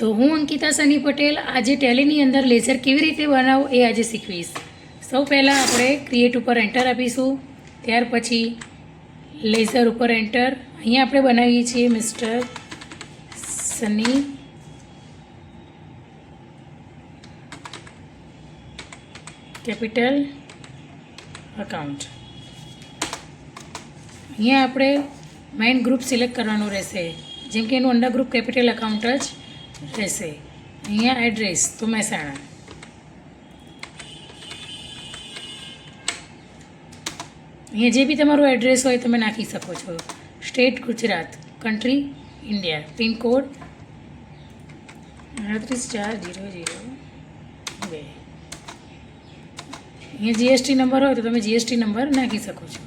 તો હું અંકિતા સની પટેલ આજે ટેલીની અંદર લેઝર કેવી રીતે બનાવવું એ આજે શીખવીશ. સૌ પહેલાં આપણે ક્રિએટ ઉપર એન્ટર આપીશું. ત્યાર પછી લેઝર ઉપર એન્ટર. અહીંયા આપણે બનાવીએ છીએ મિસ્ટર સની કેપિટલ અકાઉન્ટ. અહીંયા આપણે મેઇન ગ્રુપ સિલેક્ટ કરવાનું રહેશે, જેમ કે એનું અંડર ગ્રુપ કેપિટલ અકાઉન્ટ જ રહેશે. અહીંયા એડ્રેસ તો મહેસાણા. અહીંયા જે બી તમારું એડ્રેસ હોય તમે નાખી શકો છો. State Gujarat, country India, pincode 384002. અહીંયા જીએસટી નંબર હોય તો તમે જીએસટી નંબર નાખી શકો છો.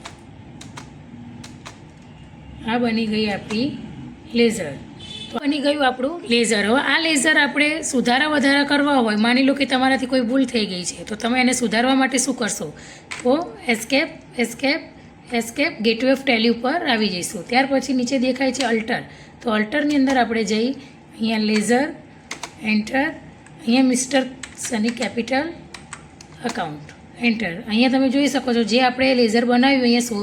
આ બની ગઈ આપણી લેઝર. તો બની ગયું આપણું લેઝર. હવે આ લેઝર આપણે સુધારા વધારા કરવા હોય, માની લો કે તમારાથી કોઈ ભૂલ થઈ ગઈ છે, તો તમે એને સુધારવા માટે શું કરશો? તો એસ્કેપ ગેટવે ઓફ ટેલી ઉપર આવી જઈશું. ત્યાર પછી નીચે દેખાય છે અલ્ટર. તો અલ્ટરની અંદર આપણે જઈ અહીંયા લેઝર એન્ટર. અહીંયા mister Sunny capital account enter. અહીંયા તમે જોઈ શકો છો જે આપણે લેઝર બનાવ્યું અહીંયા શો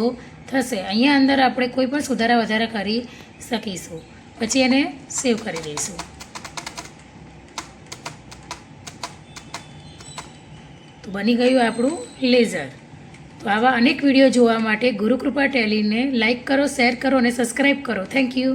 થશે. અહીંયા અંદર આપણે કોઈ પણ સુધારા વધારા કરી શકીશું. પછી એને સેવ કરી દઈશું. તો બની ગયું આપણું લેઝર. તો આવા અનેક વિડીયો જોવા માટે ગુરુકૃપા ટેલીને લાઇક કરો, શેર કરો અને સબસ્ક્રાઈબ કરો. Thank you.